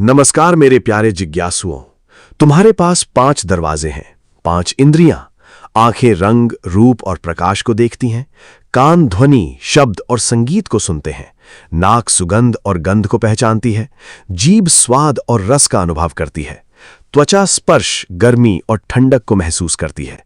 नमस्कार मेरे प्यारे जिज्ञासुओं। तुम्हारे पास 5 दरवाजे हैं, 5 इंद्रियां। आंखें रंग, रूप और प्रकाश को देखती हैं। कान ध्वनि, शब्द और संगीत को सुनते हैं। नाक सुगंध और गंध को पहचानती है। जीभ स्वाद और रस का अनुभव करती है। त्वचा स्पर्श, गर्मी और ठंडक को महसूस करती है।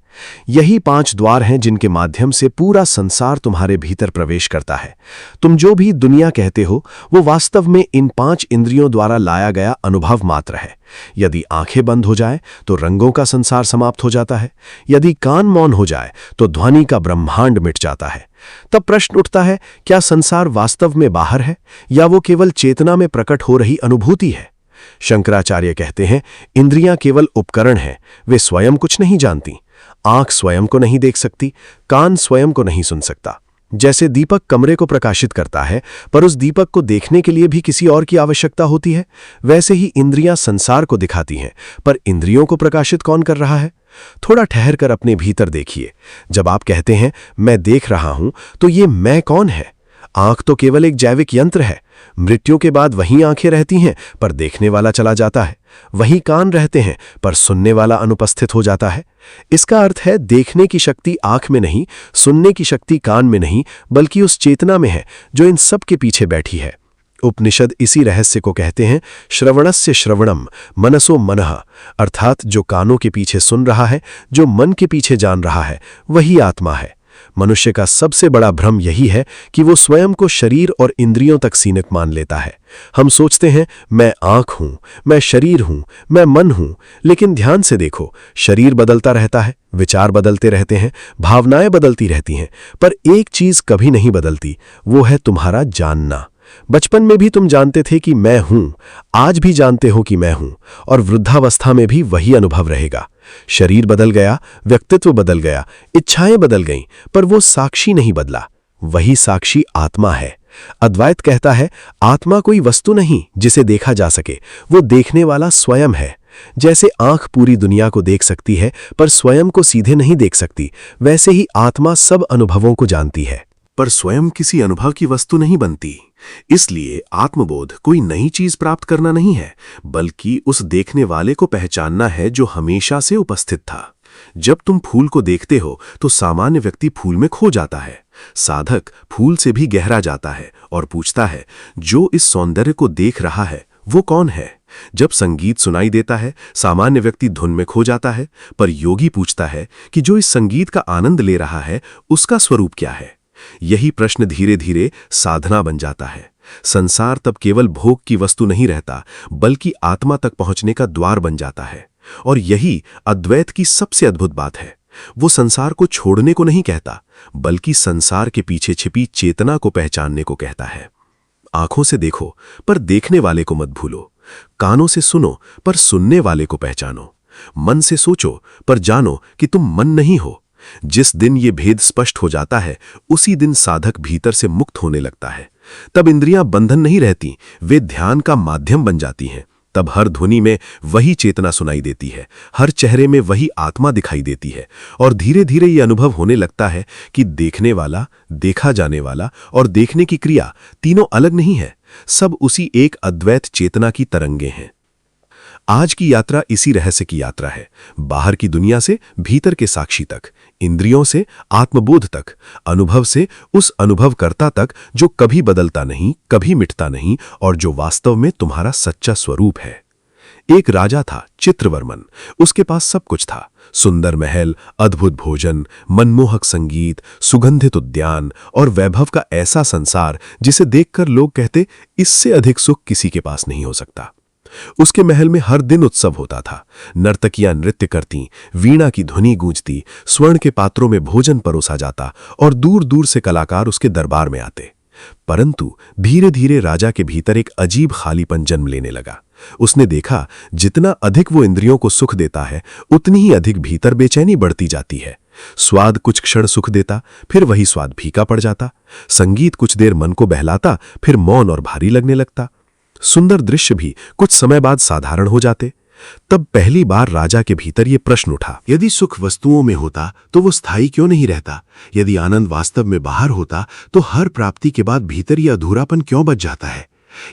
यही 5 द्वार हैं जिनके माध्यम से पूरा संसार तुम्हारे भीतर प्रवेश करता है। तुम जो भी दुनिया कहते हो वो वास्तव में इन 5 इंद्रियों द्वारा लाया गया अनुभव मात्र है। यदि आंखें बंद हो जाए तो रंगों का संसार समाप्त हो जाता है। यदि कान मौन हो जाए तो ध्वनि का ब्रह्मांड मिट जाता है। तब प्रश्न उठता है, क्या संसार वास्तव में बाहर है या वो केवल चेतना में प्रकट हो रही अनुभूति है? शंकराचार्य कहते हैं, इंद्रियां केवल उपकरण हैं, वे स्वयं कुछ नहीं जानती। आंख स्वयं को नहीं देख सकती, कान स्वयं को नहीं सुन सकता। जैसे दीपक कमरे को प्रकाशित करता है, पर उस दीपक को देखने के लिए भी किसी और की आवश्यकता होती है, वैसे ही इंद्रियां संसार को दिखाती हैं, पर इंद्रियों को प्रकाशित कौन कर रहा है? थोड़ा ठहर कर अपने भीतर देखिए। जब आप कहते हैं मैं देख रहा हूं, तो ये मैं कौन है? आंख तो केवल एक जैविक यंत्र है। मृत्यु के बाद वही आंखें रहती हैं, पर देखने वाला चला जाता है। वही कान रहते हैं, पर सुनने वाला अनुपस्थित हो जाता है। इसका अर्थ है, देखने की शक्ति आंख में नहीं, सुनने की शक्ति कान में नहीं, बल्कि उस चेतना में है जो इन सब के पीछे बैठी है। उपनिषद इसी रहस्य को कहते हैं, श्रवणस्य श्रवणम मनसो मनः, अर्थात जो कानों के पीछे सुन रहा है, जो मन के पीछे जान रहा है, वही आत्मा है। मनुष्य का सबसे बड़ा भ्रम यही है कि वो स्वयं को शरीर और इंद्रियों तक सीमित मान लेता है। हम सोचते हैं, मैं आंख हूं, मैं शरीर हूं, मैं मन हूं। लेकिन ध्यान से देखो, शरीर बदलता रहता है, विचार बदलते रहते हैं, भावनाएं बदलती रहती हैं, पर एक चीज कभी नहीं बदलती, वो है तुम्हारा जानना। बचपन में भी तुम जानते थे कि मैं हूं, आज भी जानते हो कि मैं हूं, और वृद्धावस्था में भी वही अनुभव रहेगा। शरीर बदल गया, व्यक्तित्व बदल गया, इच्छाएं बदल गईं, पर वो साक्षी नहीं बदला। वही साक्षी आत्मा है। अद्वैत कहता है, आत्मा कोई वस्तु नहीं जिसे देखा जा सके, वो देखने वाला स्वयं है। जैसे आंख पूरी दुनिया को देख सकती है पर स्वयं को सीधे नहीं देख सकती, वैसे ही आत्मा सब अनुभवों को जानती है, पर स्वयं किसी अनुभव की वस्तु नहीं बनती। इसलिए आत्मबोध कोई नई चीज प्राप्त करना नहीं है, बल्कि उस देखने वाले को पहचानना है जो हमेशा से उपस्थित था। जब तुम फूल को देखते हो तो सामान्य व्यक्ति फूल में खो जाता है। साधक फूल से भी गहरा जाता है और पूछता है, जो इस सौंदर्य को देख रहा है वो कौन है? जब संगीत सुनाई देता है, सामान्य व्यक्ति धुन में खो जाता है, पर योगी पूछता है कि जो इस संगीत का आनंद ले रहा है उसका स्वरूप क्या है? यही प्रश्न धीरे धीरे साधना बन जाता है। संसार तब केवल भोग की वस्तु नहीं रहता, बल्कि आत्मा तक पहुंचने का द्वार बन जाता है। और यही अद्वैत की सबसे अद्भुत बात है। वो संसार को छोड़ने को नहीं कहता, बल्कि संसार के पीछे छिपी चेतना को पहचानने को कहता है। आंखों से देखो, पर देखने वाले को मत भूलो। कानों से सुनो, पर सुनने वाले को पहचानो। मन से सोचो, पर जानो कि तुम मन नहीं हो। जिस दिन ये भेद स्पष्ट हो जाता है, उसी दिन साधक भीतर से मुक्त होने लगता है। तब इंद्रियां बंधन नहीं रहती, वे ध्यान का माध्यम बन जाती हैं। तब हर ध्वनि में वही चेतना सुनाई देती है, हर चेहरे में वही आत्मा दिखाई देती है, और धीरे धीरे ये अनुभव होने लगता है कि देखने वाला, देखा जाने वाला और देखने की क्रिया तीनों अलग नहीं है, सब उसी एक अद्वैत चेतना की तरंगे हैं। आज की यात्रा इसी रहस्य की यात्रा है। बाहर की दुनिया से भीतर के साक्षी तक, इंद्रियों से आत्मबोध तक, अनुभव से उस अनुभवकर्ता तक जो कभी बदलता नहीं, कभी मिटता नहीं, और जो वास्तव में तुम्हारा सच्चा स्वरूप है। एक राजा था, चित्रवर्मन। उसके पास सब कुछ था, सुंदर महल, अद्भुत भोजन, मनमोहक संगीत, सुगंधित उद्यान और वैभव का ऐसा संसार जिसे देखकर लोग कहते, इससे अधिक सुख किसी के पास नहीं हो सकता। उसके महल में हर दिन उत्सव होता था। नर्तकियां नृत्य करती, वीणा की ध्वनि गूंजती, स्वर्ण के पात्रों में भोजन परोसा जाता और दूर दूर से कलाकार उसके दरबार में आते। परंतु धीरे धीरे राजा के भीतर एक अजीब खालीपन जन्म लेने लगा। उसने देखा, जितना अधिक वो इंद्रियों को सुख देता है, उतनी ही अधिक भीतर बेचैनी बढ़ती जाती है। स्वाद कुछ क्षण सुख देता, फिर वही स्वाद फीका पड़ जाता। संगीत कुछ देर मन को बहलाता, फिर मौन और भारी लगने लगता। सुंदर दृश्य भी कुछ समय बाद साधारण हो जाते। तब पहली बार राजा के भीतर ये प्रश्न उठा, यदि सुख वस्तुओं में होता तो वो स्थायी क्यों नहीं रहता? यदि आनंद वास्तव में बाहर होता तो हर प्राप्ति के बाद भीतर ये अधूरापन क्यों बच जाता है?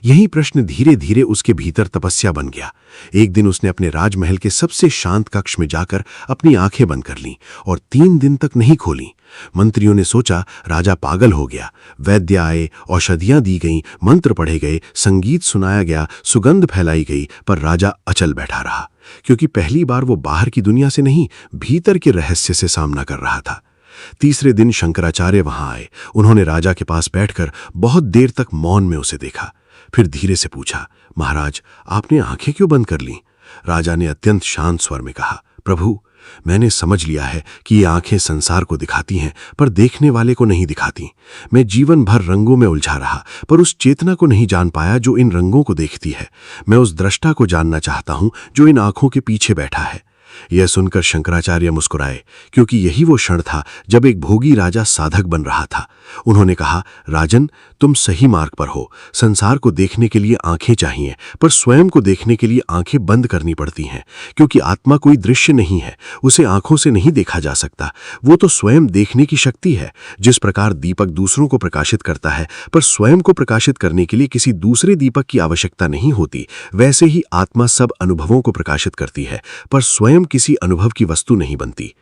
यही प्रश्न धीरे धीरे उसके भीतर तपस्या बन गया। एक दिन उसने अपने राजमहल के सबसे शांत कक्ष में जाकर अपनी आंखें बंद कर लीं और 3 दिन तक नहीं खोलीं। मंत्रियों ने सोचा राजा पागल हो गया। वैद्य आए, औषधियां दी गईं, मंत्र पढ़े गए, संगीत सुनाया गया, सुगंध फैलाई गई, पर राजा अचल बैठा रहा, क्योंकि पहली बार वो बाहर की दुनिया से नहीं, भीतर के रहस्य से सामना कर रहा था। तीसरे दिन शंकराचार्य वहां आए। उन्होंने राजा के पास बैठकर बहुत देर तक मौन में उसे देखा। फिर धीरे से पूछा, महाराज, आपने आंखें क्यों बंद कर लीं? राजा ने अत्यंत शांत स्वर में कहा, प्रभु, मैंने समझ लिया है कि ये आंखें संसार को दिखाती हैं पर देखने वाले को नहीं दिखाती। मैं जीवन भर रंगों में उलझा रहा, पर उस चेतना को नहीं जान पाया जो इन रंगों को देखती है। मैं उस दृष्टा को जानना चाहता हूं जो इन आंखों के पीछे बैठा है। यह सुनकर शंकराचार्य मुस्कुराए, क्योंकि यही वो क्षण था जब एक भोगी राजा साधक बन रहा था। उन्होंने कहा, राजन, तुम सही मार्ग पर हो। संसार को देखने के लिए आंखें चाहिए, पर स्वयं को देखने के लिए आंखें बंद करनी पड़ती हैं, क्योंकि आत्मा कोई दृश्य नहीं है, उसे आंखों से नहीं देखा जा सकता। वो तो स्वयं देखने की शक्ति है। जिस प्रकार दीपक दूसरों को प्रकाशित करता है, पर स्वयं को प्रकाशित करने के लिए किसी दूसरे दीपक की आवश्यकता नहीं होती, वैसे ही आत्मा सब अनुभवों को प्रकाशित करती है, पर स्वयं किसी अनुभव की वस्तु नहीं बनती।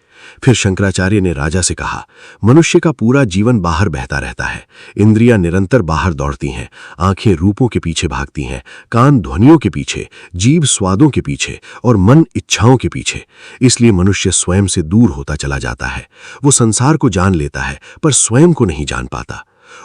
फिर शंकराचार्य ने राजा से कहा, मनुष्य का पूरा जीवन बाहर बहता रहता है। इंद्रियां निरंतर बाहर दौड़ती हैं, आंखें रूपों के पीछे भागती हैं, कान ध्वनियों के पीछे, जीभ स्वादों के पीछे और मन इच्छाओं के पीछे। इसलिए मनुष्य स्वयं से दूर होता चला जाता है। वो संसार को जान लेता है, पर स्वयं को नहीं जान पाता।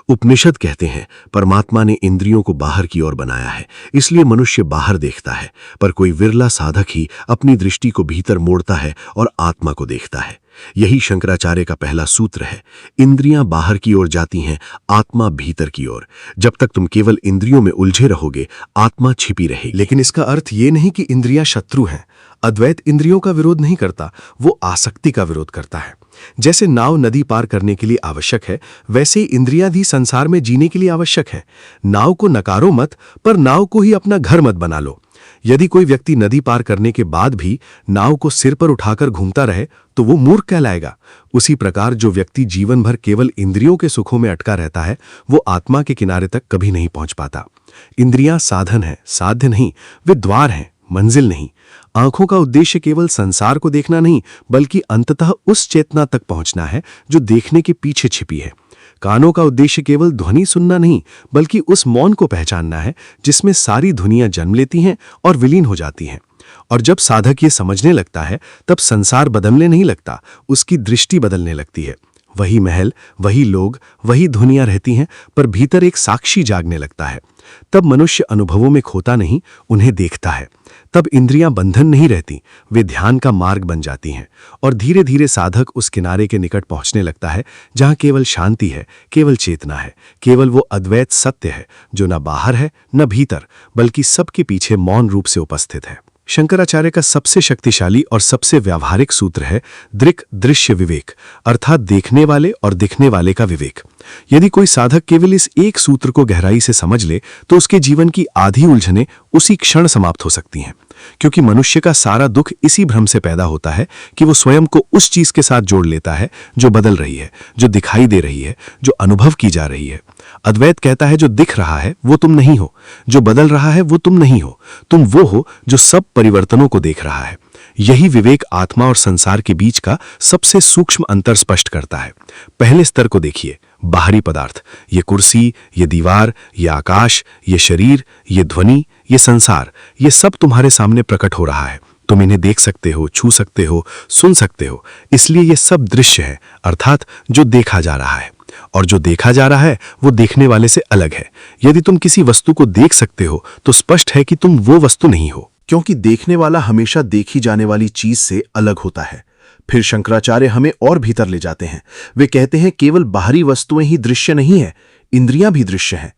उपनिषद कहते हैं, परमात्मा ने इंद्रियों को बाहर की ओर बनाया है, इसलिए मनुष्य बाहर देखता है, पर कोई विरला साधक ही अपनी दृष्टि को भीतर मोड़ता है और आत्मा को देखता है। यही शंकराचार्य का पहला सूत्र है। इंद्रियां बाहर की ओर जाती हैं, आत्मा भीतर की ओर। जब तक तुम केवल इंद्रियों में उलझे रहोगे, आत्मा छिपी रहेगी। लेकिन इसका अर्थ ये नहीं कि इंद्रियां शत्रु हैं। अद्वैत इंद्रियों का विरोध नहीं करता, वो आसक्ति का विरोध करता है। जैसे नाव नदी पार करने के लिए आवश्यक है, वैसे ही इंद्रियां भी संसार में जीने के लिए आवश्यक है। नाव को नकारो मत, पर नाव को ही अपना घर मत बना लो। यदि कोई व्यक्ति नदी पार करने के बाद भी नाव को सिर पर उठाकर घूमता रहे, तो वो मूर्ख कहलाएगा। उसी प्रकार जो व्यक्ति जीवन भर केवल इंद्रियों के सुखों में अटका रहता है, वो आत्मा के किनारे तक कभी नहीं पहुंच पाता। इंद्रियां साधन है, साध्य नहीं। वे द्वार हैं, मंजिल नहीं। आंखों का उद्देश्य केवल संसार को देखना नहीं, बल्कि अंततः उस चेतना तक पहुंचना है जो देखने के पीछे छिपी है। कानों का उद्देश्य केवल ध्वनि सुनना नहीं, बल्कि उस मौन को पहचानना है जिसमें सारी ध्वनियां जन्म लेती हैं और विलीन हो जाती हैं। और जब साधक ये समझने लगता है, तब संसार बदलने नहीं लगता, उसकी दृष्टि बदलने लगती है। वही महल, वही लोग, वही ध्वनियां रहती हैं, पर भीतर एक साक्षी जागने लगता है। तब मनुष्य अनुभवों में खोता नहीं, उन्हें देखता है। तब इंद्रियां बंधन नहीं रहती, वे ध्यान का मार्ग बन जाती हैं। और धीरे धीरे साधक उस किनारे के निकट पहुंचने लगता है जहां केवल शांति है, केवल चेतना है, केवल वो अद्वैत सत्य है जो न बाहर है न भीतर, बल्कि सबके पीछे मौन रूप से उपस्थित है। शंकराचार्य का सबसे शक्तिशाली और सबसे व्यावहारिक सूत्र है दृक् दृश्य विवेक, अर्थात देखने वाले और दिखने वाले का विवेक। यदि कोई साधक केवल इस एक सूत्र को गहराई से समझ ले, तो उसके जीवन की आधी उलझनें उसी क्षण समाप्त हो सकती हैं। क्योंकि मनुष्य का सारा दुख इसी भ्रम से पैदा होता है कि वो स्वयं को उस चीज के साथ जोड़ लेता है जो बदल रही है, जो दिखाई दे रही है, जो अनुभव की जा रही है। अद्वैत कहता है जो दिख रहा है वो तुम नहीं हो, जो बदल रहा है वो तुम नहीं हो, तुम वो हो जो सब परिवर्तनों को देख रहा है। यही विवेक आत्मा और संसार के बीच का सबसे सूक्ष्म अंतर स्पष्ट करता है। पहले स्तर को देखिए, बाहरी पदार्थ, ये कुर्सी, ये दीवार, ये आकाश, ये शरीर, ये ध्वनि, ये संसार, ये सब तुम्हारे सामने प्रकट हो रहा है। तुम इन्हें देख सकते हो, छू सकते हो, सुन सकते हो। इसलिए ये सब दृश्य है, अर्थात जो देखा जा रहा है। और जो देखा जा रहा है वो देखने वाले से अलग है। यदि तुम किसी वस्तु को देख सकते हो, तो स्पष्ट है कि तुम वो वस्तु नहीं हो, क्योंकि देखने वाला हमेशा देखी जाने वाली चीज से अलग होता है। फिर शंकराचार्य हमें और भीतर ले जाते हैं। वे कहते हैं केवल बाहरी वस्तुएं ही दृश्य नहीं है, इंद्रियां भी दृश्य हैं।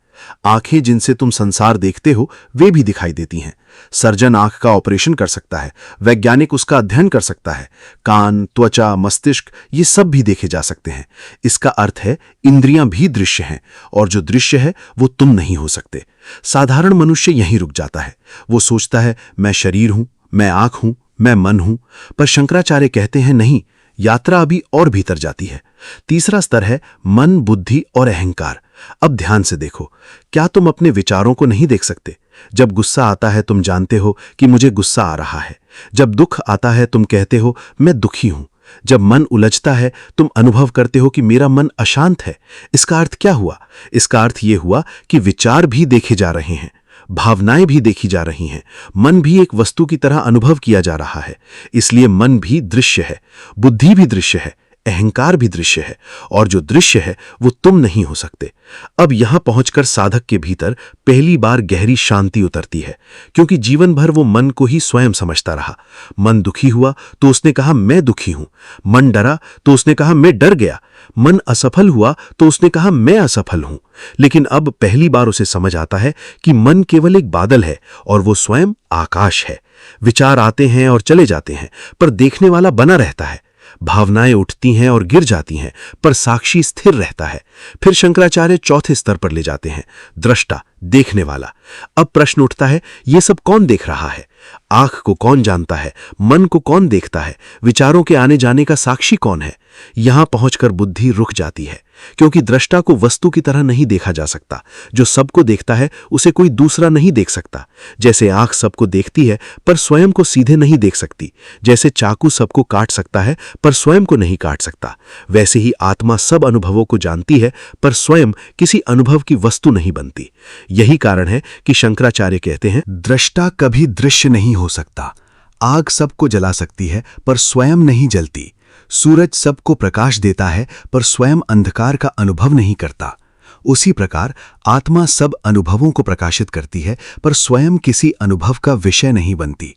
आंखें जिनसे तुम संसार देखते हो वे भी दिखाई देती हैं। सर्जन आंख का ऑपरेशन कर सकता है, वैज्ञानिक उसका अध्ययन कर सकता है। कान, त्वचा, मस्तिष्क ये सब भी देखे जा सकते हैं। इसका अर्थ है इंद्रियां भी दृश्य हैं, और जो दृश्य है वो तुम नहीं हो सकते। साधारण मनुष्य यहीं रुक जाता है। वो सोचता है मैं शरीर हूं, मैं आंख हूं, मैं मन हूं। पर शंकराचार्य कहते हैं नहीं, यात्रा अभी और भीतर जाती है। तीसरा स्तर है मन, बुद्धि और अहंकार। अब ध्यान से देखो, क्या तुम अपने विचारों को नहीं देख सकते? जब गुस्सा आता है तुम जानते हो कि मुझे गुस्सा आ रहा है। जब दुख आता है तुम कहते हो मैं दुखी हूं। जब मन उलझता है तुम अनुभव करते हो कि मेरा मन अशांत है। इसका अर्थ क्या हुआ? इसका अर्थ यह हुआ कि विचार भी देखे जा रहे हैं, भावनाएं भी देखी जा रही हैं, मन भी एक वस्तु की तरह अनुभव किया जा रहा है। इसलिए मन भी दृश्य है, बुद्धि भी दृश्य है, अहंकार भी दृश्य है, और जो दृश्य है वो तुम नहीं हो सकते। अब यहां पहुंचकर साधक के भीतर पहली बार गहरी शांति उतरती है, क्योंकि जीवन भर वो मन को ही स्वयं समझता रहा। मन दुखी हुआ तो उसने कहा मैं दुखी हूं, मन डरा तो उसने कहा मैं डर गया, मन असफल हुआ तो उसने कहा मैं असफल हूं। लेकिन अब पहली बार उसे समझ आता है कि मन केवल एक बादल है और वो स्वयं आकाश है। विचार आते हैं और चले जाते हैं, पर देखने वाला बना रहता है। भावनाएं उठती हैं और गिर जाती हैं, पर साक्षी स्थिर रहता है। फिर शंकराचार्य चौथे स्तर पर ले जाते हैं, दृष्टा, देखने वाला। अब प्रश्न उठता है, ये सब कौन देख रहा है? आंख को कौन जानता है? मन को कौन देखता है? विचारों के आने जाने का साक्षी कौन है? यहां पहुंचकर बुद्धि रुक जाती है, क्योंकि दृष्टा को वस्तु की तरह नहीं देखा जा सकता। जो सबको देखता है उसे कोई दूसरा नहीं देख सकता। जैसे आंख सबको देखती है पर स्वयं को सीधे नहीं देख सकती, जैसे चाकू सबको काट सकता है पर स्वयं को नहीं काट सकता, वैसे ही आत्मा सब अनुभवों को जानती है पर स्वयं किसी अनुभव की वस्तु नहीं बनती। यही कारण है कि शंकराचार्य कहते हैं, दृष्टा कभी दृश्य नहीं हो सकता। आग सबको जला सकती है पर स्वयं नहीं जलती। सूरज सबको प्रकाश देता है पर स्वयं अंधकार का अनुभव नहीं करता। उसी प्रकार आत्मा सब अनुभवों को प्रकाशित करती है पर स्वयं किसी अनुभव का विषय नहीं बनती।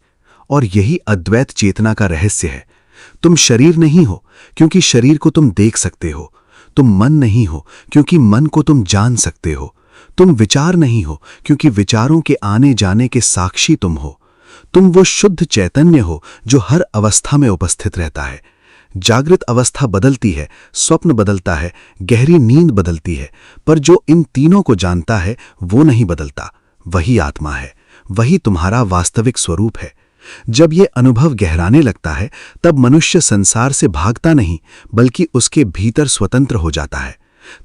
और यही अद्वैत चेतना का रहस्य है। तुम शरीर नहीं हो क्योंकि शरीर को तुम देख सकते हो। तुम मन नहीं हो क्योंकि मन को तुम जान सकते हो। तुम विचार नहीं हो क्योंकि विचारों के आने जाने के साक्षी तुम हो। तुम वो शुद्ध चैतन्य हो जो हर अवस्था में उपस्थित रहता है। जागृत अवस्था बदलती है, स्वप्न बदलता है, गहरी नींद बदलती है, पर जो इन तीनों को जानता है वो नहीं बदलता। वही आत्मा है, वही तुम्हारा वास्तविक स्वरूप है। जब ये अनुभव गहराने लगता है तब मनुष्य संसार से भागता नहीं बल्कि उसके भीतर स्वतंत्र हो जाता है।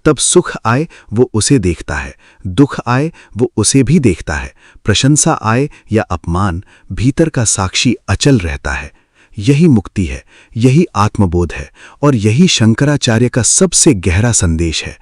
तब सुख आए वो उसे देखता है, दुख आए वो उसे भी देखता है, प्रशंसा आए या अपमान, भीतर का साक्षी अचल रहता है। यही मुक्ति है, यही आत्मबोध है, और यही शंकराचार्य का सबसे गहरा संदेश है।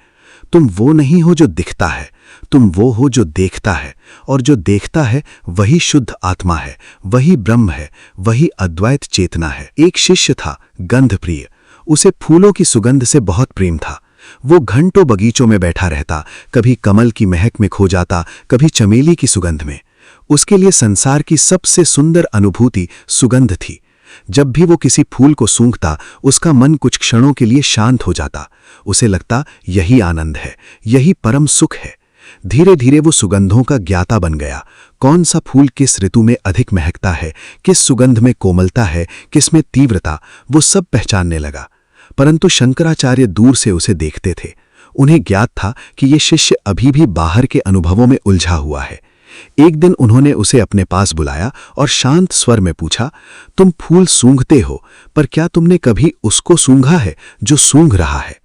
तुम वो नहीं हो जो दिखता है, तुम वो हो जो देखता है, और जो देखता है वही शुद्ध आत्मा है, वही ब्रह्म है, वही अद्वैत चेतना है। एक शिष्य था गंधप्रिय। उसे फूलों की सुगंध से बहुत प्रेम था। वो घंटों बगीचों में बैठा रहता, कभी कमल की महक में खो जाता, कभी चमेली की सुगंध में। उसके लिए संसार की सबसे सुंदर अनुभूति सुगंध थी। जब भी वो किसी फूल को सूंघता उसका मन कुछ क्षणों के लिए शांत हो जाता। उसे लगता यही आनंद है, यही परम सुख है। धीरे धीरे वो सुगंधों का ज्ञाता बन गया। कौन सा फूल किस ऋतु में अधिक महकता है, किस सुगंध में कोमलता है, किस में तीव्रता, वो सब पहचानने लगा। परंतु शंकराचार्य दूर से उसे देखते थे। उन्हें ज्ञात था कि ये शिष्य अभी भी बाहर के अनुभवों में उलझा हुआ है। एक दिन उन्होंने उसे अपने पास बुलाया और शांत स्वर में पूछा, तुम फूल सूंघते हो, पर क्या तुमने कभी उसको सूंघा है जो सूंघ रहा है?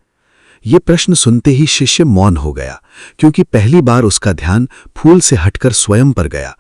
ये प्रश्न सुनते ही शिष्य मौन हो गया, क्योंकि पहली बार उसका ध्यान फूल से हटकर स्वयं पर गया।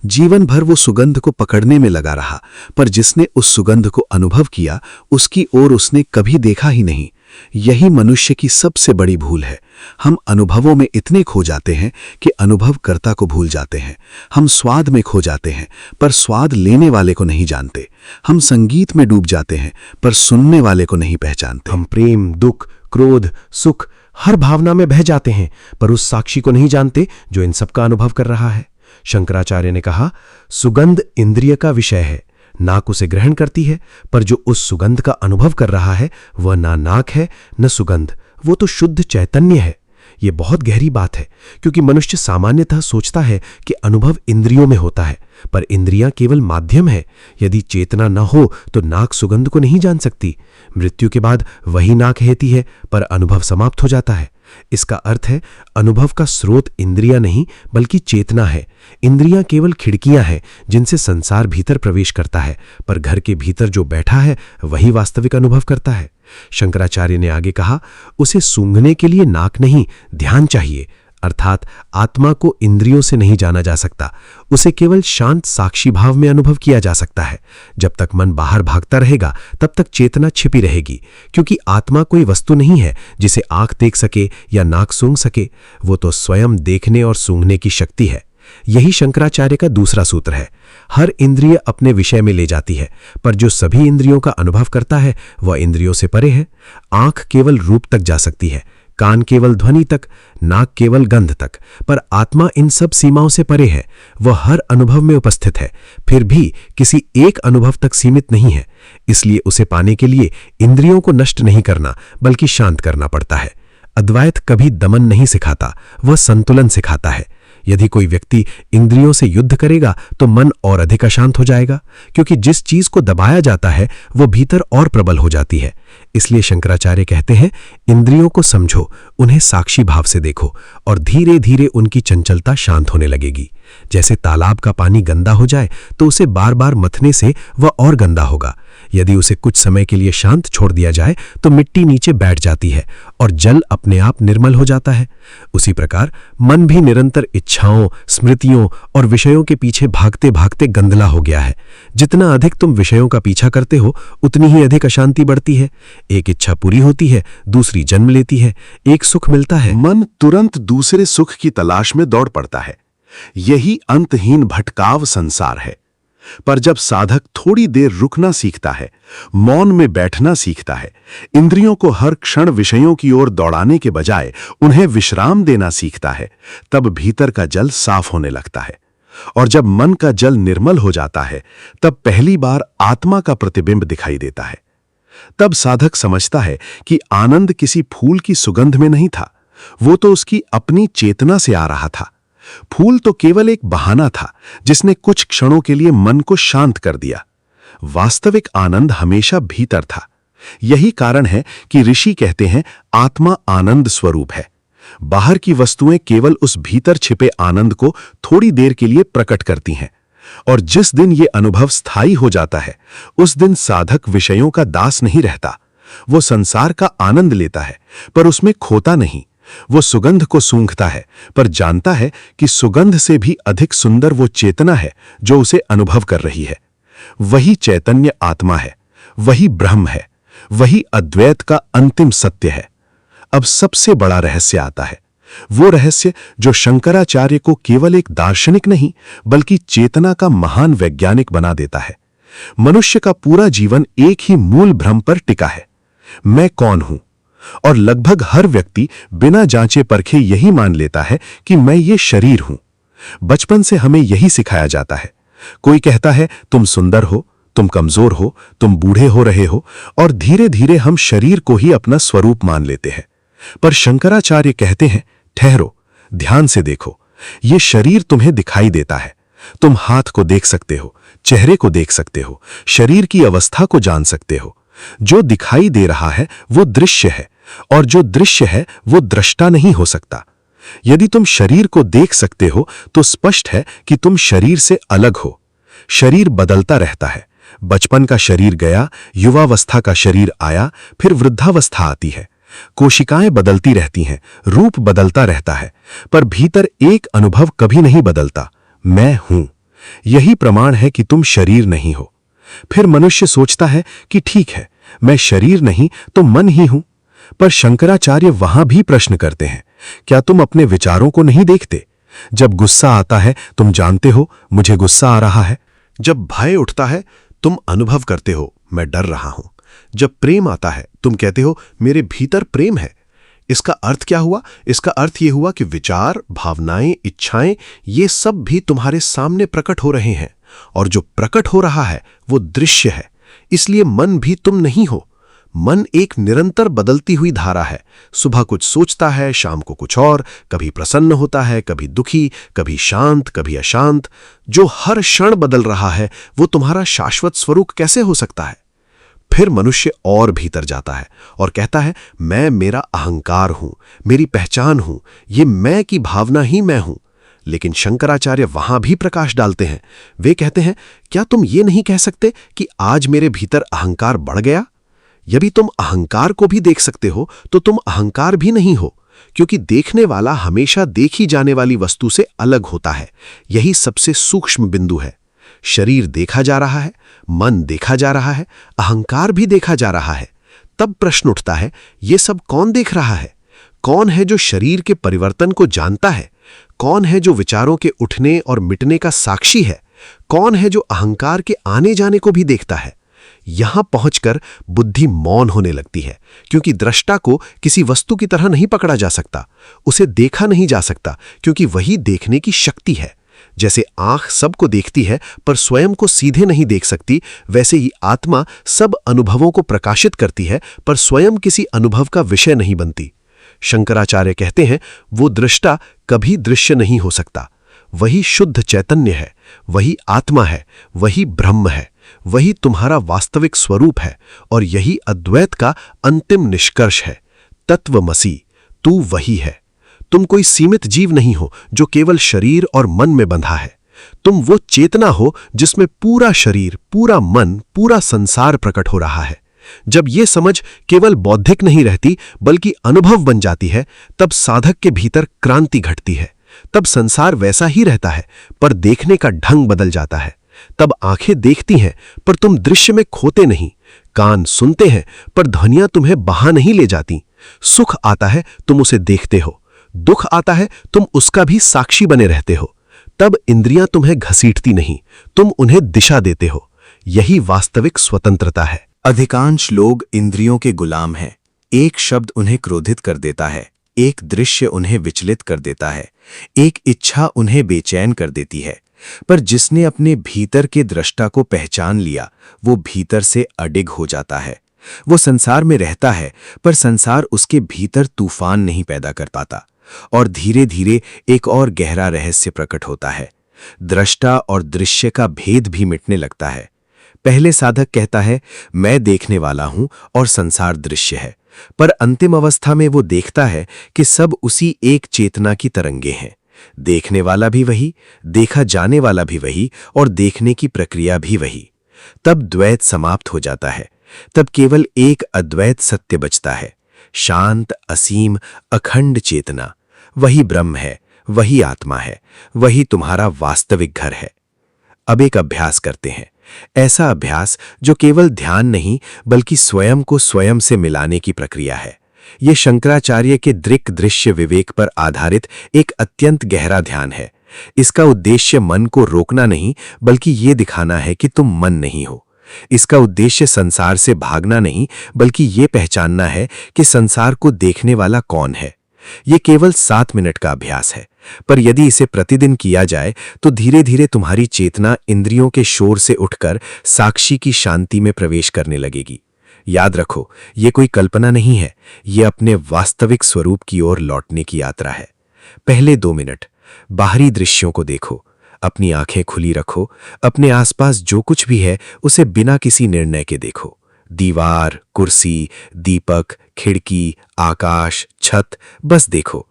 जीवन भर वो सुगंध को पकड़ने में लगा रहा, पर जिसने उस सुगंध को अनुभव किया उसकी ओर उसने कभी देखा ही नहीं। यही मनुष्य की सबसे बड़ी भूल है। हम अनुभवों में इतने खो जाते हैं कि अनुभवकर्ता को भूल जाते हैं। हम स्वाद में खो जाते हैं पर स्वाद लेने वाले को नहीं जानते। हम संगीत में डूब जाते हैं पर सुनने वाले को नहीं पहचानते। हम प्रेम, दुख, क्रोध, सुख हर भावना में बह जाते हैं पर उस साक्षी को नहीं जानते जो इन सब का अनुभव कर रहा है। शंकराचार्य ने कहा, सुगंध इंद्रिय का विषय है, नाक उसे ग्रहण करती है, पर जो उस सुगंध का अनुभव कर रहा है वह ना नाक है न सुगंध, वो तो शुद्ध चैतन्य है। ये बहुत गहरी बात है, क्योंकि मनुष्य सामान्यतः सोचता है कि अनुभव इंद्रियों में होता है, पर इंद्रियां केवल माध्यम है। यदि चेतना न हो तो नाक सुगंध को नहीं जान सकती। मृत्यु के बाद वही नाक हेती है पर अनुभव समाप्त हो जाता है। इसका अर्थ है अनुभव का स्रोत इंद्रियां नहीं बल्कि चेतना है। इंद्रियां केवल खिड़कियां हैं जिनसे संसार भीतर प्रवेश करता है, पर घर के भीतर जो बैठा है वही वास्तविक अनुभव करता है। शंकराचार्य ने आगे कहा, उसे सूंघने के लिए नाक नहीं, ध्यान चाहिए। अर्थात आत्मा को इंद्रियों से नहीं जाना जा सकता, उसे केवल शांत साक्षी भाव में अनुभव किया जा सकता है। जब तक मन बाहर भागता रहेगा तब तक चेतना छिपी रहेगी, क्योंकि आत्मा कोई वस्तु नहीं है जिसे आंख देख सके या नाक सूंघ सके। वो तो स्वयं देखने और सूंघने की शक्ति है। यही शंकराचार्य का दूसरा सूत्र है। हर इंद्रिय अपने विषय में ले जाती है, पर जो सभी इंद्रियों का अनुभव करता है वह इंद्रियों से परे है। आंख केवल रूप तक जा सकती है, कान केवल ध्वनि तक, नाक केवल गंध तक, पर आत्मा इन सब सीमाओं से परे है। वह हर अनुभव में उपस्थित है, फिर भी किसी एक अनुभव तक सीमित नहीं है। इसलिए उसे पाने के लिए इंद्रियों को नष्ट नहीं करना बल्कि शांत करना पड़ता है। अद्वैत कभी दमन नहीं सिखाता, वह संतुलन सिखाता है। यदि कोई व्यक्ति इंद्रियों से युद्ध करेगा तो मन और अधिक अशांत हो जाएगा, क्योंकि जिस चीज को दबाया जाता है वो भीतर और प्रबल हो जाती है। इसलिए शंकराचार्य कहते हैं, इंद्रियों को समझो, उन्हें साक्षी भाव से देखो और धीरे धीरे उनकी चंचलता शांत होने लगेगी। जैसे तालाब का पानी गंदा हो जाए तो उसे बार बार मथने से वह और गंदा होगा। यदि उसे कुछ समय के लिए शांत छोड़ दिया जाए तो मिट्टी नीचे बैठ जाती है और जल अपने आप निर्मल हो जाता है। उसी प्रकार मन भी निरंतर इच्छाओं, स्मृतियों और विषयों के पीछे भागते भागते गंदला हो गया है। जितना अधिक तुम विषयों का पीछा करते हो उतनी ही अधिक अशांति बढ़ती है। एक इच्छा पूरी होती है, दूसरी जन्म लेती है, एक सुख मिलता है, मन तुरंत दूसरे सुख की तलाश में दौड़ पड़ता है। यही अंतहीन भटकाव संसार है। पर जब साधक थोड़ी देर रुकना सीखता है, मौन में बैठना सीखता है, इंद्रियों को हर क्षण विषयों की ओर दौड़ाने के बजाय उन्हें विश्राम देना सीखता है, तब भीतर का जल साफ होने लगता है। और जब मन का जल निर्मल हो जाता है तब पहली बार आत्मा का प्रतिबिंब दिखाई देता है। तब साधक समझता है कि आनंद किसी फूल की सुगंध में नहीं था, वो तो उसकी अपनी चेतना से आ रहा था। फूल तो केवल एक बहाना था जिसने कुछ क्षणों के लिए मन को शांत कर दिया। वास्तविक आनंद हमेशा भीतर था। यही कारण है कि ऋषि कहते हैं, आत्मा आनंद स्वरूप है। बाहर की वस्तुएं केवल उस भीतर छिपे आनंद को थोड़ी देर के लिए प्रकट करती हैं। और जिस दिन ये अनुभव स्थायी हो जाता है, उस दिन साधक विषयों का दास नहीं रहता। वो संसार का आनंद लेता है पर उसमें खोता नहीं। वो सुगंध को सूंघता है पर जानता है कि सुगंध से भी अधिक सुंदर वो चेतना है जो उसे अनुभव कर रही है। वही चैतन्य आत्मा है, वही ब्रह्म है, वही अद्वैत का अंतिम सत्य है। अब सबसे बड़ा रहस्य आता है, वो रहस्य जो शंकराचार्य को केवल एक दार्शनिक नहीं बल्कि चेतना का महान वैज्ञानिक बना देता है। मनुष्य का पूरा जीवन एक ही मूल भ्रम पर टिका है, मैं कौन हूं। और लगभग हर व्यक्ति बिना जांचे परखे यही मान लेता है कि मैं ये शरीर हूं। बचपन से हमें यही सिखाया जाता है। कोई कहता है तुम सुंदर हो, तुम कमजोर हो, तुम बूढ़े हो रहे हो, और धीरे धीरे हम शरीर को ही अपना स्वरूप मान लेते हैं। पर शंकराचार्य कहते हैं, ठहरो, ध्यान से देखो, ये शरीर तुम्हें दिखाई देता है। तुम हाथ को देख सकते हो, चेहरे को देख सकते हो, शरीर की अवस्था को जान सकते हो। जो दिखाई दे रहा है वो दृश्य है, और जो दृश्य है वो दृष्टा नहीं हो सकता। यदि तुम शरीर को देख सकते हो तो स्पष्ट है कि तुम शरीर से अलग हो। शरीर बदलता रहता है। बचपन का शरीर गया, युवावस्था का शरीर आया, फिर वृद्धावस्था आती है। कोशिकाएं बदलती रहती हैं, रूप बदलता रहता है, पर भीतर एक अनुभव कभी नहीं बदलता, मैं हूं। यही प्रमाण है कि तुम शरीर नहीं हो। फिर मनुष्य सोचता है कि ठीक है, मैं शरीर नहीं तो मन ही हूं। पर शंकराचार्य वहां भी प्रश्न करते हैं, क्या तुम अपने विचारों को नहीं देखते? जब गुस्सा आता है तुम जानते हो मुझे गुस्सा आ रहा है। जब भय उठता है तुम अनुभव करते हो मैं डर रहा हूं। जब प्रेम आता है तुम कहते हो मेरे भीतर प्रेम है। इसका अर्थ क्या हुआ? इसका अर्थ यह हुआ कि विचार, भावनाएं, इच्छाएं, ये सब भी तुम्हारे सामने प्रकट हो रहे हैं, और जो प्रकट हो रहा है वो दृश्य है। इसलिए मन भी तुम नहीं हो। मन एक निरंतर बदलती हुई धारा है। सुबह कुछ सोचता है, शाम को कुछ और, कभी प्रसन्न होता है, कभी दुखी, कभी शांत, कभी अशांत। जो हर क्षण बदल रहा है वो तुम्हारा शाश्वत स्वरूप कैसे हो सकता है? फिर मनुष्य और भीतर जाता है और कहता है, मैं मेरा अहंकार हूं, मेरी पहचान हूं, ये मैं की भावना ही मैं हूं। लेकिन शंकराचार्य वहां भी प्रकाश डालते हैं। वे कहते हैं, क्या तुम ये नहीं कह सकते कि आज मेरे भीतर अहंकार बढ़ गया? यदि तुम अहंकार को भी देख सकते हो तो तुम अहंकार भी नहीं हो, क्योंकि देखने वाला हमेशा देखी जाने वाली वस्तु से अलग होता है। यही सबसे सूक्ष्म बिंदु है। शरीर देखा जा रहा है, मन देखा जा रहा है, अहंकार भी देखा जा रहा है। तब प्रश्न उठता है, ये सब कौन देख रहा है? कौन है जो शरीर के परिवर्तन को जानता है? कौन है जो विचारों के उठने और मिटने का साक्षी है? कौन है जो अहंकार के आने जाने को भी देखता है? यहां पहुंचकर बुद्धि मौन होने लगती है, क्योंकि दृष्टा को किसी वस्तु की तरह नहीं पकड़ा जा सकता, उसे देखा नहीं जा सकता, क्योंकि वही देखने की शक्ति है। जैसे आंख सबको देखती है पर स्वयं को सीधे नहीं देख सकती, वैसे ही आत्मा सब अनुभवों को प्रकाशित करती है पर स्वयं किसी अनुभव का विषय नहीं बनती। शंकराचार्य कहते हैं, वो दृष्टा कभी दृश्य नहीं हो सकता। वही शुद्ध चैतन्य है, वही आत्मा है, वही ब्रह्म है, वही तुम्हारा वास्तविक स्वरूप है, और यही अद्वैत का अंतिम निष्कर्ष है। तत्वमसि, तू वही है। तुम कोई सीमित जीव नहीं हो जो केवल शरीर और मन में बंधा है। तुम वो चेतना हो जिसमें पूरा शरीर, पूरा मन, पूरा संसार प्रकट हो रहा है। जब ये समझ केवल बौद्धिक नहीं रहती बल्कि अनुभव बन जाती है, तब साधक के भीतर क्रांति घटती है। तब संसार वैसा ही रहता है पर देखने का ढंग बदल जाता है। तब आंखें देखती हैं पर तुम दृश्य में खोते नहीं, कान सुनते हैं पर ध्वनियां तुम्हें बहा नहीं ले जाती। सुख आता है, तुम उसे देखते हो। दुख आता है, तुम उसका भी साक्षी बने रहते हो। तब इंद्रियां तुम्हें घसीटती नहीं, तुम उन्हें दिशा देते हो। यही वास्तविक स्वतंत्रता है। अधिकांश लोग इंद्रियों के गुलाम हैं। एक शब्द उन्हें क्रोधित कर देता है, एक दृश्य उन्हें विचलित कर देता है, एक इच्छा उन्हें बेचैन कर देती है। पर जिसने अपने भीतर के दृष्टा को पहचान लिया, वो भीतर से अडिग हो जाता है। वो संसार में रहता है पर संसार उसके भीतर तूफान नहीं पैदा कर पाता, और धीरे धीरे एक और गहरा रहस्य प्रकट होता है। दृष्टा और दृश्य का भेद भी मिटने लगता है। पहले साधक कहता है, मैं देखने वाला हूं और संसार दृश्य है, पर अंतिम अवस्था में वो देखता है कि सब उसी एक चेतना की तरंगे हैं। देखने वाला भी वही, देखा जाने वाला भी वही, और देखने की प्रक्रिया भी वही। तब द्वैत समाप्त हो जाता है। तब केवल एक अद्वैत सत्य बचता है, शांत, असीम, अखंड चेतना। वही ब्रह्म है, वही आत्मा है, वही तुम्हारा वास्तविक घर है। अब एक अभ्यास करते हैं, ऐसा अभ्यास जो केवल ध्यान नहीं बल्कि स्वयं को स्वयं से मिलाने की प्रक्रिया है। यह शंकराचार्य के दृक् दृश्य विवेक पर आधारित एक अत्यंत गहरा ध्यान है। इसका उद्देश्य मन को रोकना नहीं बल्कि ये दिखाना है कि तुम मन नहीं हो। इसका उद्देश्य संसार से भागना नहीं बल्कि ये पहचानना है कि संसार को देखने वाला कौन है। ये केवल 7 मिनट का अभ्यास है, पर यदि इसे प्रतिदिन किया जाए तो धीरे धीरे तुम्हारी चेतना इंद्रियों के शोर से उठकर साक्षी की शांति में प्रवेश करने लगेगी। याद रखो, ये कोई कल्पना नहीं है, ये अपने वास्तविक स्वरूप की ओर लौटने की यात्रा है। पहले 2 मिनट बाहरी दृश्यों को देखो, अपनी आंखें खुली रखो, अपने आसपास जो कुछ भी है उसे बिना किसी निर्णय के देखो। दीवार, कुर्सी, दीपक, खिड़की, आकाश, छत, बस देखो।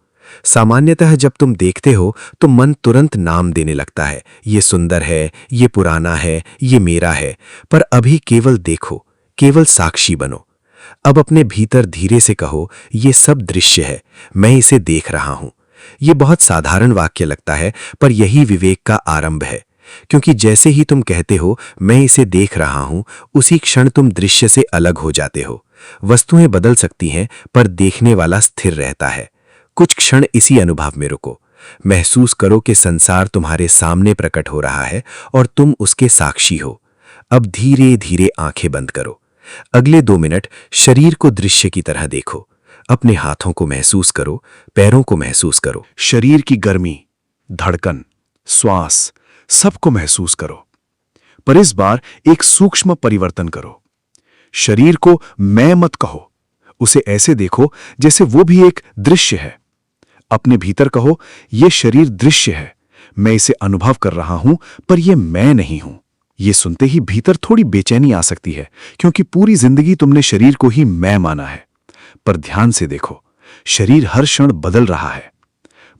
सामान्यतः जब तुम देखते हो तो मन तुरंत नाम देने लगता है, ये सुंदर है, ये पुराना है, ये मेरा है। पर अभी केवल देखो, केवल साक्षी बनो। अब अपने भीतर धीरे से कहो, ये सब दृश्य है, मैं इसे देख रहा हूं। ये बहुत साधारण वाक्य लगता है, पर यही विवेक का आरंभ है। क्योंकि जैसे ही तुम कहते हो मैं इसे देख रहा हूं, उसी क्षण तुम दृश्य से अलग हो जाते हो। वस्तुएं बदल सकती हैं पर देखने वाला स्थिर रहता है। कुछ क्षण इसी अनुभव में रुको। महसूस करो कि संसार तुम्हारे सामने प्रकट हो रहा है और तुम उसके साक्षी हो। अब धीरे धीरे आंखें बंद करो। अगले 2 मिनट शरीर को दृश्य की तरह देखो। अपने हाथों को महसूस करो, पैरों को महसूस करो। शरीर की गर्मी, धड़कन, श्वास, सबको महसूस करो। पर इस बार एक सूक्ष्म परिवर्तन करो। शरीर को मैं मत कहो, उसे ऐसे देखो जैसे वो भी एक दृश्य है। अपने भीतर कहो, ये शरीर दृश्य है, मैं इसे अनुभव कर रहा हूं, पर यह मैं नहीं हूं। ये सुनते ही भीतर थोड़ी बेचैनी आ सकती है, क्योंकि पूरी जिंदगी तुमने शरीर को ही मैं माना है। पर ध्यान से देखो, शरीर हर क्षण बदल रहा है।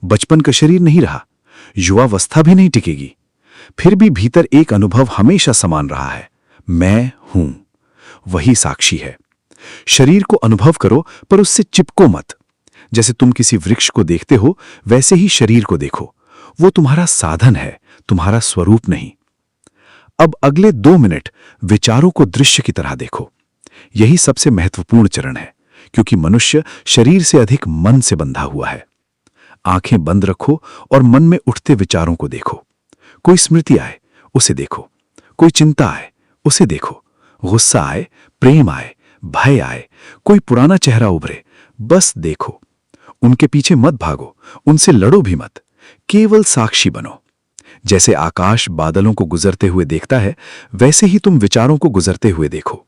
बचपन का शरीर नहीं रहा, युवावस्था भी नहीं टिकेगी। फिर भी भीतर एक अनुभव हमेशा समान रहा है, मैं हूं। वही साक्षी है। शरीर को अनुभव करो पर उससे चिपको मत। जैसे तुम किसी वृक्ष को देखते हो वैसे ही शरीर को देखो। वो तुम्हारा साधन है, तुम्हारा स्वरूप नहीं। अब अगले 2 मिनट विचारों को दृश्य की तरह देखो। यही सबसे महत्वपूर्ण चरण है, क्योंकि मनुष्य शरीर से अधिक मन से बंधा हुआ है। आंखें बंद रखो और मन में उठते विचारों को देखो। कोई स्मृति आए, उसे देखो। कोई चिंता आए, उसे देखो। गुस्सा आए, प्रेम आए, भय आए, कोई पुराना चेहरा उभरे, बस देखो। उनके पीछे मत भागो, उनसे लड़ो भी मत, केवल साक्षी बनो। जैसे आकाश बादलों को गुजरते हुए देखता है, वैसे ही तुम विचारों को गुजरते हुए देखो।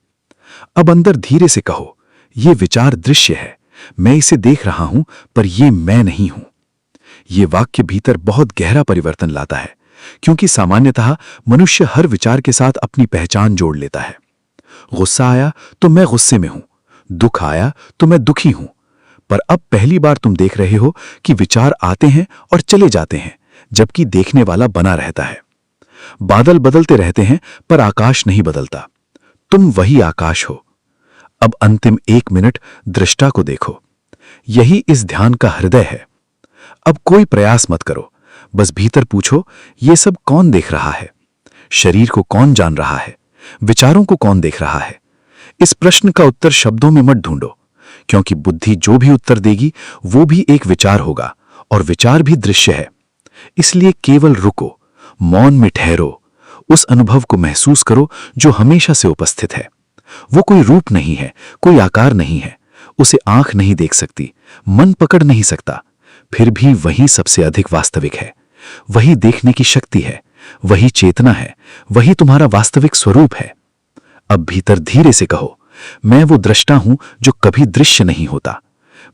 अब अंदर धीरे से कहो, ये विचार दृश्य है, मैं इसे देख रहा हूं, पर ये मैं नहीं हूं। ये वाक्य भीतर बहुत गहरा परिवर्तन लाता है, क्योंकि सामान्यतः मनुष्य हर विचार के साथ अपनी पहचान जोड़ लेता है। गुस्सा आया तो मैं गुस्से में हूं, दुख आया तो मैं दुखी हूं। पर अब पहली बार तुम देख रहे हो कि विचार आते हैं और चले जाते हैं, जबकि देखने वाला बना रहता है। बादल बदलते रहते हैं पर आकाश नहीं बदलता। तुम वही आकाश हो। अब अंतिम 1 मिनट दृष्टा को देखो। यही इस ध्यान का हृदय है। अब कोई प्रयास मत करो, बस भीतर पूछो, ये सब कौन देख रहा है? शरीर को कौन जान रहा है? विचारों को कौन देख रहा है? इस प्रश्न का उत्तर शब्दों में मत ढूंढो, क्योंकि बुद्धि जो भी उत्तर देगी वो भी एक विचार होगा, और विचार भी दृश्य है। इसलिए केवल रुको, मौन में ठहरो, उस अनुभव को महसूस करो जो हमेशा से उपस्थित है। वो कोई रूप नहीं है, कोई आकार नहीं है, उसे आंख नहीं देख सकती, मन पकड़ नहीं सकता, फिर भी वही सबसे अधिक वास्तविक है। वही देखने की शक्ति है, वही चेतना है, वही तुम्हारा वास्तविक स्वरूप है। अब भीतर धीरे से कहो, मैं वो दृष्टा हूं जो कभी दृश्य नहीं होता।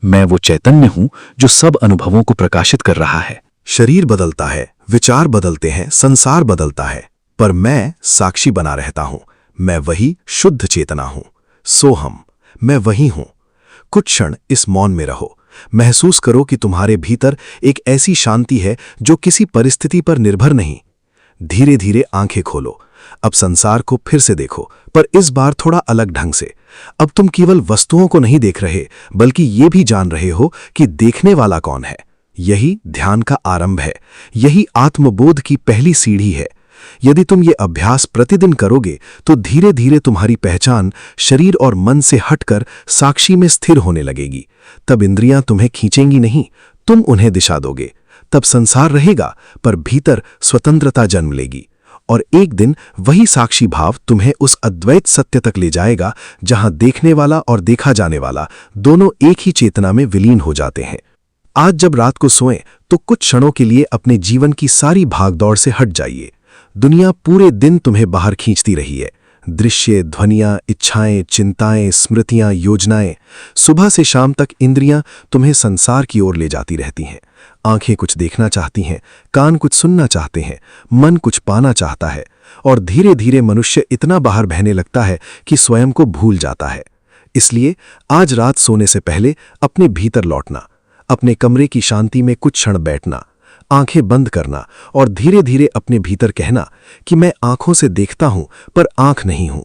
मैं वो चैतन्य हूं जो सब अनुभवों को प्रकाशित कर रहा है। शरीर बदलता है, विचार बदलते हैं, संसार बदलता है, पर मैं साक्षी बना रहता हूं। मैं वही शुद्ध चेतना हूं, सोहम, मैं वही हूं। कुछ क्षण इस मौन में रहो। महसूस करो कि तुम्हारे भीतर एक ऐसी शांति है जो किसी परिस्थिति पर निर्भर नहीं। धीरे धीरे आंखें खोलो। अब संसार को फिर से देखो, पर इस बार थोड़ा अलग ढंग से। अब तुम केवल वस्तुओं को नहीं देख रहे, बल्कि ये भी जान रहे हो कि देखने वाला कौन है। यही ध्यान का आरंभ है, यही आत्मबोध की पहली सीढ़ी है। यदि तुम ये अभ्यास प्रतिदिन करोगे तो धीरे धीरे तुम्हारी पहचान शरीर और मन से हटकर साक्षी में स्थिर होने लगेगी। तब इंद्रियां तुम्हें खींचेंगी नहीं, तुम उन्हें दिशा दोगे। तब संसार रहेगा, पर भीतर स्वतंत्रता जन्म लेगी। और एक दिन वही साक्षी भाव तुम्हें उस अद्वैत सत्य तक ले जाएगा जहां देखने वाला और देखा जाने वाला दोनों एक ही चेतना में विलीन हो जाते हैं। आज जब रात को सोएं तो कुछ क्षणों के लिए अपने जीवन की सारी भागदौड़ से हट जाइए। दुनिया पूरे दिन तुम्हें बाहर खींचती रही है। दृश्य, ध्वनियां, इच्छाएं, चिंताएं, स्मृतियां, योजनाएं। सुबह से शाम तक इंद्रियां तुम्हें संसार की ओर ले जाती रहती हैं। आंखें कुछ देखना चाहती हैं, कान कुछ सुनना चाहते हैं, मन कुछ पाना चाहता है, और धीरे धीरे मनुष्य इतना बाहर बहने लगता है कि स्वयं को भूल जाता है। इसलिए आज रात सोने से पहले अपने भीतर लौटना, अपने कमरे की शांति में कुछ क्षण बैठना, आंखें बंद करना और धीरे धीरे अपने भीतर कहना कि मैं आंखों से देखता हूं पर आंख नहीं हूं।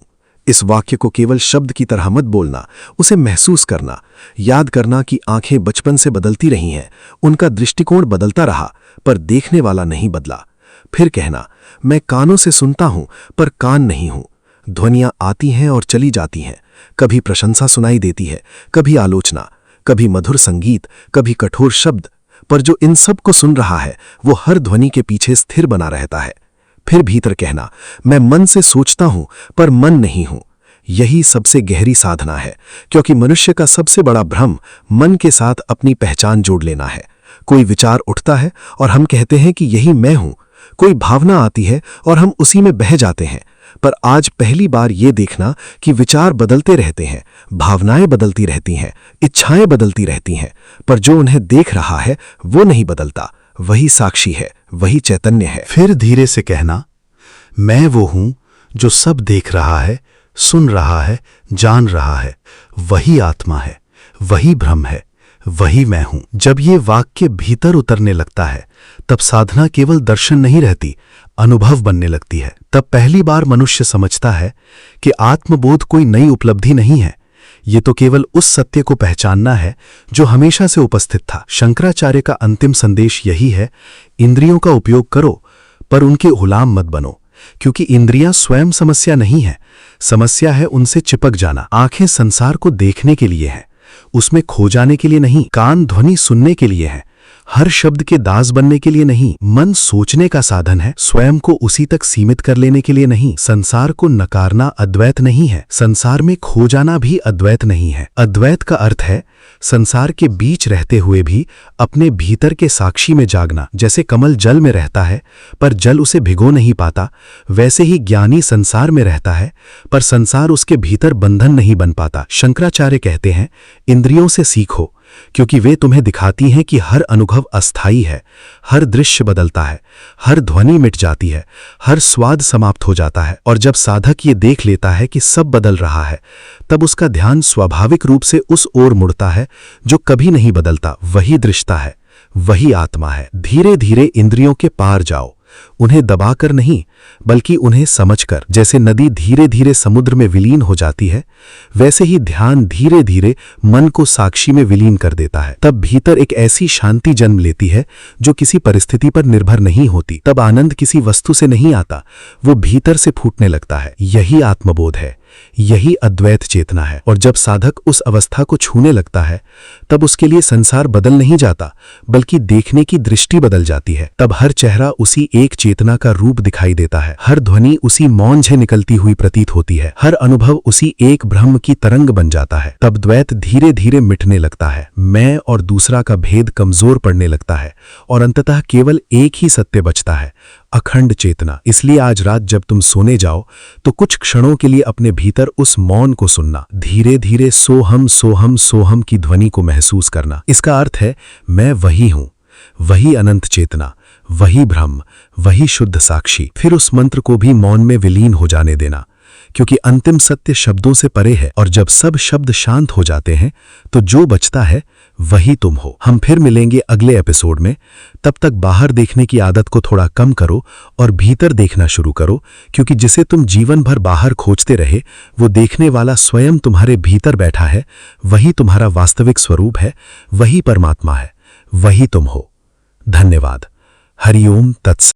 इस वाक्य को केवल शब्द की तरह मत बोलना, उसे महसूस करना। याद करना कि आंखें बचपन से बदलती रही हैं, उनका दृष्टिकोण बदलता रहा पर देखने वाला नहीं बदला। फिर कहना, मैं कानों से सुनता हूं पर कान नहीं हूं। ध्वनियां आती हैं और चली जाती हैं, कभी प्रशंसा सुनाई देती है, कभी आलोचना, कभी मधुर संगीत, कभी कठोर शब्द, पर जो इन सब को सुन रहा है वो हर ध्वनि के पीछे स्थिर बना रहता है। फिर भीतर कहना, मैं मन से सोचता हूं पर मन नहीं हूं। यही सबसे गहरी साधना है, क्योंकि मनुष्य का सबसे बड़ा भ्रम मन के साथ अपनी पहचान जोड़ लेना है। कोई विचार उठता है और हम कहते हैं कि यही मैं हूं। कोई भावना आती है और हम उसी में बह जाते हैं। पर आज पहली बार ये देखना कि विचार बदलते रहते हैं, भावनाएं बदलती रहती हैं, इच्छाएं बदलती रहती हैं, पर जो उन्हें देख रहा है वो नहीं बदलता। वही साक्षी है, वही चैतन्य है। फिर धीरे से कहना, मैं वो हूं जो सब देख रहा है, सुन रहा है, जान रहा है। वही आत्मा है, वही ब्रह्म है, वही मैं हूं। जब ये वाक्य भीतर उतरने लगता है तब साधना केवल दर्शन नहीं रहती, अनुभव बनने लगती है। तब पहली बार मनुष्य समझता है कि आत्मबोध कोई नई उपलब्धि नहीं है, ये तो केवल उस सत्य को पहचानना है जो हमेशा से उपस्थित था। शंकराचार्य का अंतिम संदेश यही है, इंद्रियों का उपयोग करो पर उनके गुलाम मत बनो, क्योंकि इंद्रियां स्वयं समस्या नहीं है, समस्या है उनसे चिपक जाना। आंखें संसार को देखने के लिए हैं, उसमें खो जाने के लिए नहीं। कान ध्वनि सुनने के लिए हैं, हर शब्द के दास बनने के लिए नहीं। मन सोचने का साधन है, स्वयं को उसी तक सीमित कर लेने के लिए नहीं। संसार को नकारना अद्वैत नहीं है, संसार में खो जाना भी अद्वैत नहीं है। अद्वैत का अर्थ है संसार के बीच रहते हुए भी अपने भीतर के साक्षी में जागना। जैसे कमल जल में रहता है पर जल उसे भिगो नहीं पाता, वैसे ही ज्ञानी संसार में रहता है पर संसार उसके भीतर बंधन नहीं बन पाता। शंकराचार्य कहते हैं, इंद्रियों से सीखो, क्योंकि वे तुम्हें दिखाती हैं कि हर अनुभव अस्थायी है, हर दृश्य बदलता है, हर ध्वनि मिट जाती है, हर स्वाद समाप्त हो जाता है। और जब साधक ये देख लेता है कि सब बदल रहा है, तब उसका ध्यान स्वाभाविक रूप से उस ओर मुड़ता है जो कभी नहीं बदलता। वही दृष्टा है, वही आत्मा है। धीरे धीरे इंद्रियों के पार जाओ, उन्हें दबाकर नहीं बल्कि उन्हें समझकर। जैसे नदी धीरे धीरे समुद्र में विलीन हो जाती है, वैसे ही ध्यान धीरे धीरे मन को साक्षी में विलीन कर देता है। तब भीतर एक ऐसी शांति जन्म लेती है जो किसी परिस्थिति पर निर्भर नहीं होती। तब आनंद किसी वस्तु से नहीं आता, वो भीतर से फूटने लगता है। यही आत्मबोध है, यही अद्वैत चेतना है। और जब साधक उस अवस्था को छूने लगता है, तब उसके लिए संसार बदल नहीं जाता बल्कि देखने की दृष्टि बदल जाती है। तब हर चेहरा उसी एक चेतना का रूप दिखाई देता है, हर ध्वनि उसी मौन से निकलती हुई प्रतीत होती है, हर अनुभव उसी एक ब्रह्म की तरंग बन जाता है। तब द्वैत धीरे धीरे मिटने लगता है, मैं और दूसरा का भेद कमजोर पड़ने लगता है और अंततः केवल एक ही सत्य बचता है, अखंड चेतना। इसलिए आज रात जब तुम सोने जाओ तो कुछ क्षणों के लिए अपने भीतर उस मौन को सुनना, धीरे धीरे सोहम सोहम सोहम की ध्वनि को महसूस करना। इसका अर्थ है मैं वही हूं, वही अनंत चेतना, वही ब्रह्म, वही शुद्ध साक्षी। फिर उस मंत्र को भी मौन में विलीन हो जाने देना, क्योंकि अंतिम सत्य शब्दों से परे है। और जब सब शब्द शांत हो जाते हैं तो जो बचता है वही तुम हो। हम फिर मिलेंगे अगले एपिसोड में। तब तक बाहर देखने की आदत को थोड़ा कम करो और भीतर देखना शुरू करो, क्योंकि जिसे तुम जीवन भर बाहर खोजते रहे, वो देखने वाला स्वयं तुम्हारे भीतर बैठा है। वही तुम्हारा वास्तविक स्वरूप है, वही परमात्मा है, वही तुम हो। धन्यवाद। हरिओम तत्सत।